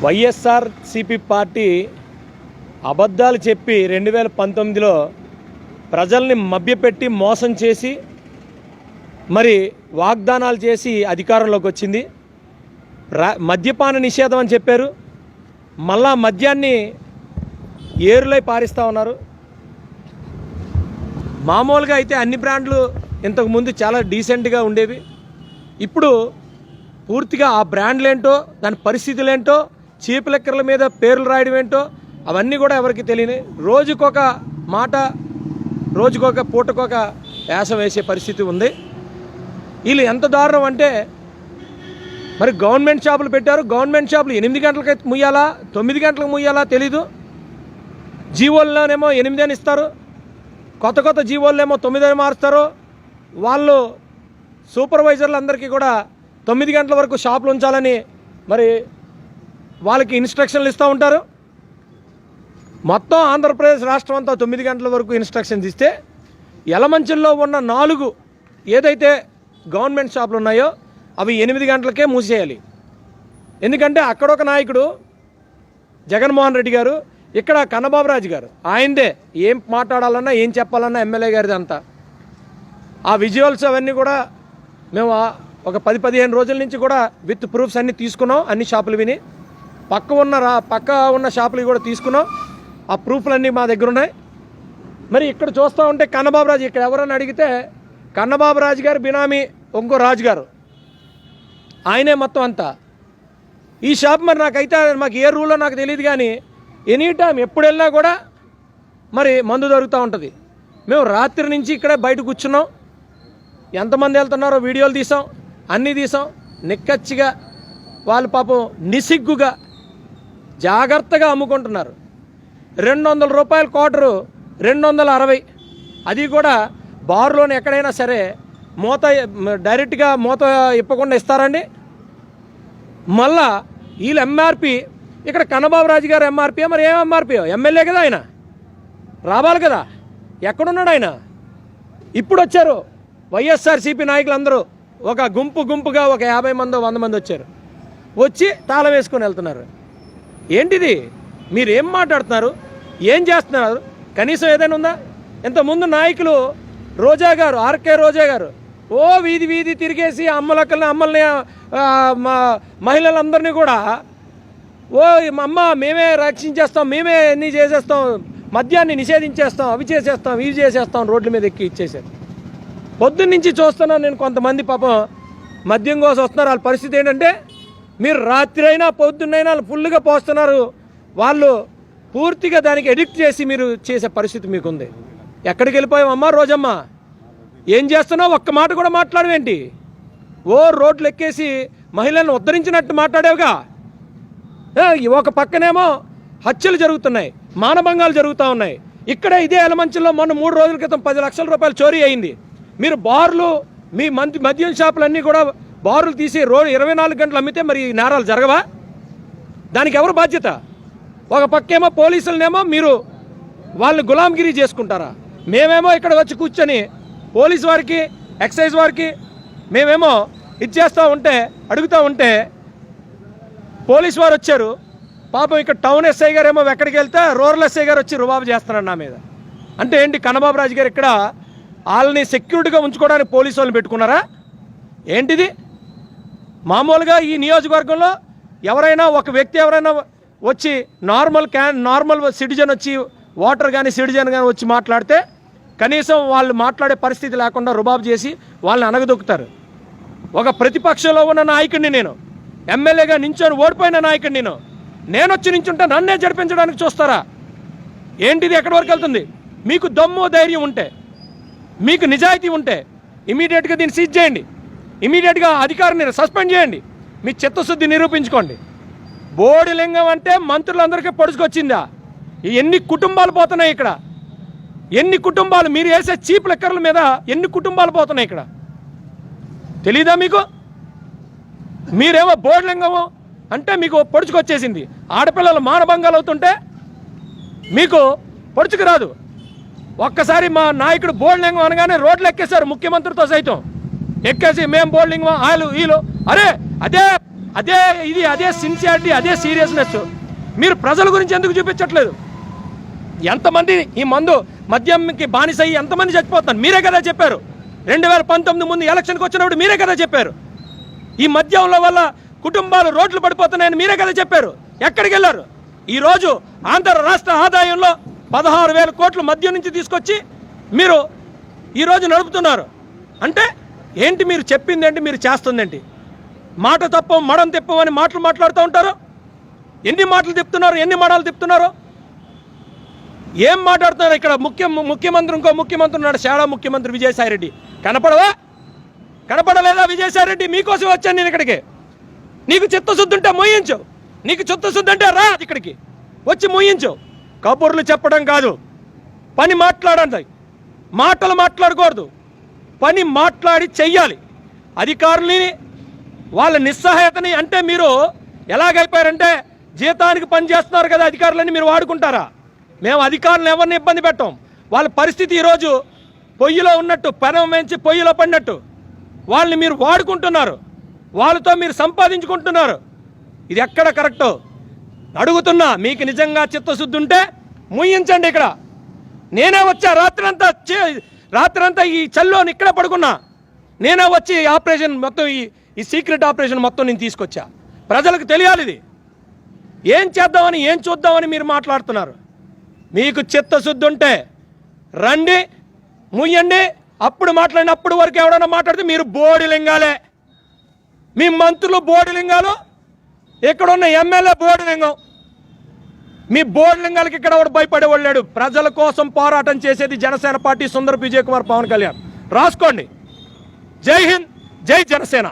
YSRCP party అబద్ధాలు చెప్పి 2019లో ప్రజల్ని మభ్యపెట్టి మోసం చేసి మరి వాగ్దానాలు చేసి అధికారంలోకి వచ్చింది. మద్యపాన నిషేధం అని చెప్పారు, మళ్ళా మద్యాన్ని ఏరులై పారిస్తూ ఉన్నారు. మామూలుగా అయితే అన్ని బ్రాండ్లు ఇంతకుముందు చాలా డీసెంట్గా ఉండేవి. ఇప్పుడు పూర్తిగా ఆ బ్రాండ్లేంటో దాని పరిస్థితులేంటో చీప్ లెక్కర్ల మీద పేర్లు రాయడం ఏంటో అవన్నీ కూడా ఎవరికి తెలియని, రోజుకొక మాట రోజుకొక పూటకొక వేషం వేసే పరిస్థితి ఉంది. వీళ్ళు ఎంత దారుణం అంటే మరి గవర్నమెంట్ షాపులు పెట్టారు, గవర్నమెంట్ షాపులు 8 గంటలకి ముయ్యాలా 9 గంటలకు ముయ్యాలా తెలీదు. జీవోల్లోనేమో 8 అని ఇస్తారు, కొత్త కొత్త జీవోల్లేమో 9 అని మారుస్తారు. వాళ్ళు సూపర్వైజర్లు అందరికీ కూడా 9 గంటల వరకు షాపులు ఉంచాలని మరి వాళ్ళకి ఇన్స్ట్రక్షన్లు ఇస్తూ ఉంటారు. మొత్తం ఆంధ్రప్రదేశ్ రాష్ట్రం అంతా 9 గంటల వరకు ఇన్స్ట్రక్షన్స్ ఇస్తే యలమంచిల్లో ఉన్న 4 ఏదైతే గవర్నమెంట్ షాపులు ఉన్నాయో అవి 8 గంటలకే మూసేయాలి. ఎందుకంటే అక్కడ ఒక నాయకుడు జగన్మోహన్ రెడ్డి గారు, ఇక్కడ కన్నబాబు రాజు గారు, ఆయనదే ఏం మాట్లాడాలన్నా ఏం చెప్పాలన్నా ఎమ్మెల్యే గారిది అంతా. ఆ విజువల్స్ అవన్నీ కూడా మేము ఒక 10-15 రోజుల నుంచి కూడా విత్ ప్రూఫ్స్ అన్నీ తీసుకున్నాం. అన్ని షాపులు విని పక్క ఉన్న షాపులు కూడా తీసుకున్నాం. ఆ ప్రూఫ్లన్నీ మా దగ్గర ఉన్నాయి. మరి ఇక్కడ చూస్తూ ఉంటే కన్నబాబు రాజు, ఇక్కడ ఎవరన్నా అడిగితే కన్నబాబు రాజు గారు బినామీ ఇంకో రాజు గారు, ఆయనే మొత్తం అంతా. ఈ షాప్ మరి నాకైతే మాకు ఏ రూల్లో నాకు తెలియదు, కానీ ఎనీ టైం ఎప్పుడు వెళ్ళినా కూడా మరి మందు దొరుకుతూ ఉంటుంది. మేము రాత్రి నుంచి ఇక్కడే బయట కూర్చున్నాం, ఎంతమంది వెళ్తున్నారో వీడియోలు తీసాం, అన్నీ తీసాం. నిక్కచ్చిగా వాళ్ళు పాపం నిసిగ్గుగా జాగ్రత్తగా అమ్ముకుంటున్నారు. 200 రూపాయల క్వార్టరు 260, అది కూడా బార్లోని ఎక్కడైనా సరే మూత డైరెక్ట్గా మూత ఇప్పకుండా ఇస్తారండి. మళ్ళా వీళ్ళు ఎంఆర్పి, ఇక్కడ కన్నబాబు రాజు గారు ఎంఆర్పి, మరి ఏం ఎంఆర్పి? ఎమ్మెల్యే కదా ఆయన, రావాలి కదా, ఎక్కడున్నాడు ఆయన? ఇప్పుడు వచ్చారు వైఎస్ఆర్సీపీ నాయకులందరూ ఒక గుంపుగా ఒక 50 మందో 100 మంది వచ్చారు, వచ్చి తాళం వేసుకొని వెళ్తున్నారు. ఏంటిది? మీరు ఏం మాట్లాడుతున్నారు, ఏం చేస్తున్నారు? కనీసం ఏదైనా ఉందా? ఇంతకుముందు నాయకులు రోజా గారు, ఆర్కే రోజా గారు ఓ వీధి తిరిగేసి అమ్మల్ని మహిళలందరినీ కూడా ఓ అమ్మ మేమే రక్షించేస్తాం, మేమే అన్నీ చేసేస్తాం, మద్యాన్ని నిషేధించేస్తాం, అవి చేసేస్తాం, ఇవి చేసేస్తాం, రోడ్ల మీద ఎక్కి ఇచ్చేసారు. పొద్దున్నుంచి చూస్తున్నాను నేను, కొంతమంది పాపం మద్యం కోసం వస్తున్నారు. వాళ్ళ పరిస్థితి ఏంటంటే మీరు రాత్రి అయినా పొద్దున్నైనా ఫుల్గా పోస్తున్నారు. వాళ్ళు పూర్తిగా దానికి ఎడిక్ట్ చేసి మీరు చేసే పరిస్థితి మీకుంది. ఎక్కడికి వెళ్ళిపోయావమ్మా రోజమ్మా? ఏం చేస్తున్నావు? ఒక్క మాట కూడా మాట్లాడవేంటి? ఓ రోడ్లు ఎక్కేసి మహిళలను ఉద్ధరించినట్టు మాట్లాడేవుగా. ఒక పక్కనేమో హత్యలు జరుగుతున్నాయి, మానభంగాలు జరుగుతూ ఉన్నాయి. ఇక్కడే ఇదే యలమంచిలో మొన్న 3 రోజుల క్రితం 10 లక్షల రూపాయలు చోరీ అయింది. మీరు బార్లు, మీ మద్యం షాపులన్నీ కూడా బారులు తీసి 24 గంటలు అమ్మితే మరి నేరాలు జరగవా? దానికి ఎవరు బాధ్యత? ఒక పక్కేమో పోలీసులనేమో మీరు వాళ్ళని గులాంగిరి చేసుకుంటారా? మేమేమో ఇక్కడ వచ్చి కూర్చొని పోలీసు వారికి, ఎక్సైజ్ వారికి మేమేమో ఇచ్చేస్తూ ఉంటే, అడుగుతూ ఉంటే పోలీసు వారు వచ్చారు. పాపం ఇక్కడ టౌన్ ఎస్ఐ గారు ఏమో ఎక్కడికి వెళ్తే రూరల్ ఎస్ఐ గారు వచ్చి రుబాబు చేస్తున్నాడు నా మీద. అంటే ఏంటి? కన్నబాబు రాజు గారు ఇక్కడ వాళ్ళని సెక్యూరిటీగా ఉంచుకోవడానికి పోలీసు వాళ్ళని పెట్టుకున్నారా ఏంటిది? మామూలుగా ఈ నియోజకవర్గంలో ఎవరైనా ఒక వ్యక్తి ఎవరైనా వచ్చి నార్మల్ సిటిజన్ వచ్చి ఓటర్ కానీ సిటిజన్ కానీ వచ్చి మాట్లాడితే కనీసం వాళ్ళు మాట్లాడే పరిస్థితి లేకుండా రుబాబు చేసి వాళ్ళని అనగదొక్కుతారు. ఒక ప్రతిపక్షంలో ఉన్న నాయకుడిని నేను, ఎమ్మెల్యేగా నించొని ఓడిపోయిన నాయకుడిని నేను వచ్చి నించుంటే నన్నే జరిపించడానికి చూస్తారా? ఏంటిది? ఎక్కడి వరకు వెళ్తుంది? మీకు దమ్ము ధైర్యం ఉంటే, మీకు నిజాయితీ ఉంటే ఇమీడియట్గా దీన్ని సీజ్ చేయండి, ఇమీడియట్గా అధికారిని సస్పెండ్ చేయండి, మీ చిత్తశుద్ధి నిరూపించుకోండి. బోడిలింగం అంటే మంత్రులందరికీ పొడుచుకొచ్చిందా? ఎన్ని కుటుంబాలు పోతున్నాయి ఇక్కడ? ఎన్ని కుటుంబాలు? మీరు వేసే చీప్ లెక్కర్ల మీద ఎన్ని కుటుంబాలు పోతున్నాయి ఇక్కడ? తెలీదా మీకు? మీరేమో బోడిలింగము అంటే మీకు పొడుచుకొచ్చేసింది. ఆడపిల్లలు మానభంగాలు అవుతుంటే మీకు పొడుచుకు రాదు. ఒక్కసారి మా నాయకుడు బోడిలింగం అనగానే రోడ్లు ఎక్కేశారు, ముఖ్యమంత్రితో సైతం ఎక్కేసి మేము బోడిలింగం, వీళ్ళు. అరే అదే అదే సిన్సియారిటీ, అదే సీరియస్నెస్ మీరు ప్రజల గురించి ఎందుకు చూపించట్లేదు? ఎంతమంది ఈ మద్యంకి బానిసయ్యి ఎంతమంది చచ్చిపోతున్నారు మీరే కదా చెప్పారు. 2019 ముందు ఎలక్షన్కి వచ్చినప్పుడు మీరే కదా చెప్పారు. ఈ మద్యంలో వల్ల కుటుంబాలు రోడ్లు పడిపోతున్నాయని మీరే కదా చెప్పారు. ఎక్కడికి వెళ్ళారు? ఈరోజు ఆంధ్ర రాష్ట్ర ఆదాయంలో 16,000 కోట్లు మద్యం నుంచి తీసుకొచ్చి మీరు ఈరోజు నడుపుతున్నారు. అంటే ఏంటి మీరు చెప్పింది ఏంటి, మీరు చేస్తుందేంటి? మాట తప్పం మడం తిప్పం అని మాటలు మాట్లాడుతూ ఉంటారు. ఎన్ని మాటలు తిప్పుతున్నారు, ఎన్ని మడాలు తిప్పుతున్నారు, ఏం మాట్లాడుతున్నారు? ఇక్కడ ముఖ్యమంత్రి ఇంకో ముఖ్యమంత్రి ఉన్నాడు, షాడా ముఖ్యమంత్రి విజయసాయిరెడ్డి. కనపడలేదా విజయసాయిరెడ్డి? మీకోసం వచ్చాను నేను ఇక్కడికి. నీకు చిత్తశుద్ధి ఉంటే మొయ్యించు, నీకు చిత్తశుద్ధి అంటే రా ఇక్కడికి వచ్చి మొయ్యించు. కబుర్లు చెప్పడం కాదు, పని మాట్లాడండి. మాటలు మాట్లాడకూడదు, పని మాట్లాడి చెయ్యాలి. అధికారులని వాళ్ళ నిస్సహాయతని అంటే మీరు ఎలాగైపోయారంటే జీతానికి పని చేస్తున్నారు కదా అధికారులని మీరు వాడుకుంటారా? మేము అధికారులను ఎవరిని ఇబ్బంది పెట్టాం. వాళ్ళ పరిస్థితి ఈరోజు పొయ్యిలో ఉన్నట్టు, పెనం వేయించి పొయ్యిలో పడినట్టు వాళ్ళని మీరు వాడుకుంటున్నారు, వాళ్ళతో మీరు సంపాదించుకుంటున్నారు. ఇది ఎక్కడ కరెక్టో అడుగుతున్నా. మీకు నిజంగా చిత్తశుద్ధి ఉంటే ముయ్యించండి. ఇక్కడ నేనే వచ్చా రాత్రంతా ఈ చల్లోని ఇక్కడే పడుకున్నా. నేనే వచ్చి ఆపరేషన్ మొత్తం ఈ సీక్రెట్ ఆపరేషన్ మొత్తం నేను తీసుకొచ్చా. ప్రజలకు తెలియాలి ఇది. ఏం చేద్దామని ఏం చూద్దామని మీరు మాట్లాడుతున్నారు. మీకు చిత్తశుద్ధి ఉంటే రండి, ముయ్యండి. అప్పుడు మాట్లాడిన అప్పుడు వరకు ఎవడన్నా మాట్లాడితే మీరు బోడిలింగాలే. మీ మంత్రులు బోడిలింగాలు, ఇక్కడున్న ఎమ్మెల్యే బోడిలింగం. మీ బోడిలింగాలకి ఇక్కడ ఒకడు భయపడేవాడు లేడు. ప్రజల కోసం పోరాటం చేసేది జనసేన పార్టీ, సుందరపు విజయ్ కుమార్, పవన్ కళ్యాణ్. రాసుకోండి. జై హింద్, జై జనసేన.